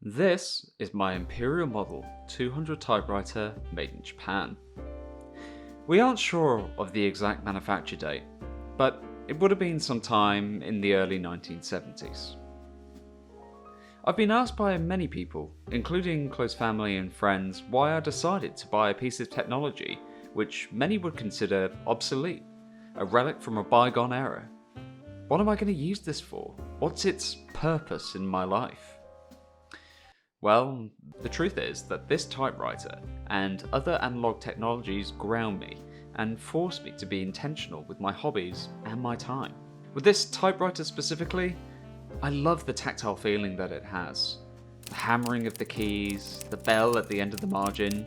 This is my Imperial Model 200 typewriter made in Japan. We aren't sure of the exact manufacture date, but it would have been sometime in the early 1970s. I've been asked by many people, including close family and friends, why I decided to buy a piece of technology which many would consider obsolete, a relic from a bygone era. What am I going to use this for? What's its purpose in my life? Well, the truth is that this typewriter and other analog technologies ground me and force me to be intentional with my hobbies and my time. With this typewriter specifically, I love the tactile feeling that it has. The hammering of the keys, the bell at the end of the margin,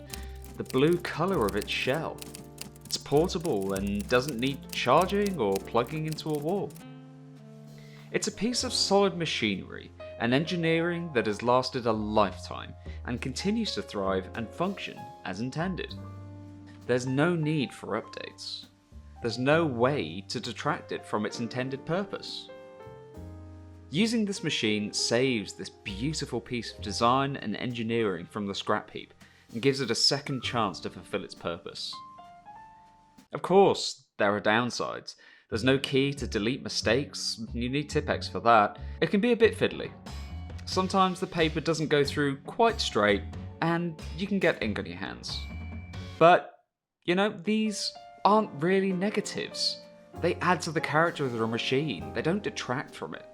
the blue colour of its shell. It's portable and doesn't need charging or plugging into a wall. It's a piece of solid machinery and engineering that has lasted a lifetime and continues to thrive and function as intended. There's no need for updates. There's no way to detract it from its intended purpose. Using this machine saves this beautiful piece of design and engineering from the scrap heap and gives it a second chance to fulfill its purpose. Of course, there are downsides. There's no key to delete mistakes, you need Tipp-Ex for that. It can be a bit fiddly. Sometimes the paper doesn't go through quite straight, and you can get ink on your hands. But, these aren't really negatives. They add to the character of the machine, they don't detract from it.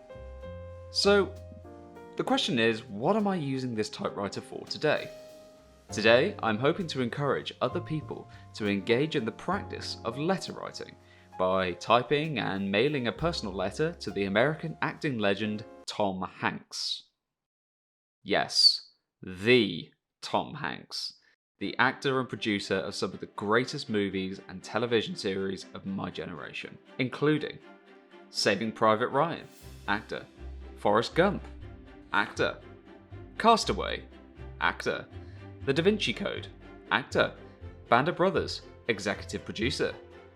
So, the question is, what am I using this typewriter for today? Today, I'm hoping to encourage other people to engage in the practice of letter writing by typing and mailing a personal letter to the American acting legend Tom Hanks. Yes, the Tom Hanks, the actor and producer of some of the greatest movies and television series of my generation, including Saving Private Ryan, actor, Forrest Gump, actor, Castaway, actor, The Da Vinci Code, actor, Band of Brothers, executive producer,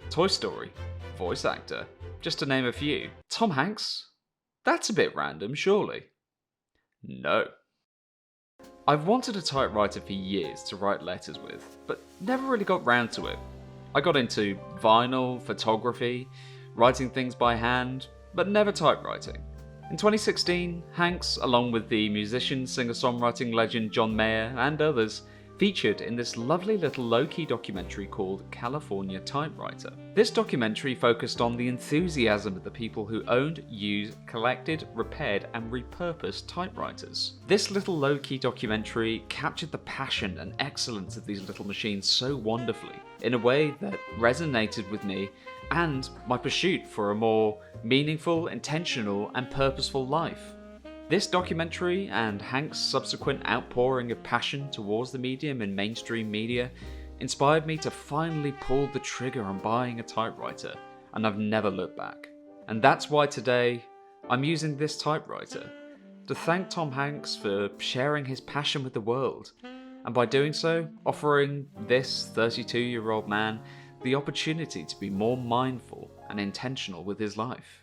Toy Story, voice actor, just to name a few. Tom Hanks? That's a bit random, surely? No. I've wanted a typewriter for years to write letters with, but never really got round to it. I got into vinyl, photography, writing things by hand, but never typewriting. In 2016, Hanks, along with the musician, singer-songwriting legend John Mayer and others, featured in this lovely little low-key documentary called California Typewriter. This documentary focused on the enthusiasm of the people who owned, used, collected, repaired and repurposed typewriters. This little low-key documentary captured the passion and excellence of these little machines so wonderfully, in a way that resonated with me and my pursuit for a more meaningful, intentional and purposeful life. This documentary and Hank's subsequent outpouring of passion towards the medium in mainstream media inspired me to finally pull the trigger on buying a typewriter, and I've never looked back. And that's why today I'm using this typewriter to thank Tom Hanks for sharing his passion with the world, and by doing so, offering this 32-year-old man the opportunity to be more mindful and intentional with his life.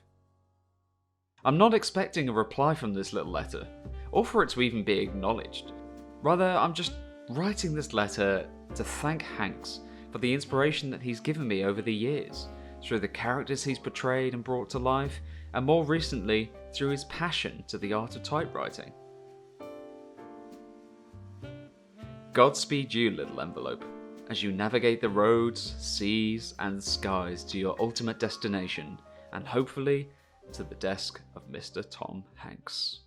I'm not expecting a reply from this little letter, or for it to even be acknowledged. Rather, I'm just writing this letter to thank Hanks for the inspiration that he's given me over the years, through the characters he's portrayed and brought to life, and more recently, through his passion to the art of typewriting. Godspeed you, little envelope, as you navigate the roads, seas, and skies to your ultimate destination, and hopefully to the desk of Mr. Tom Hanks.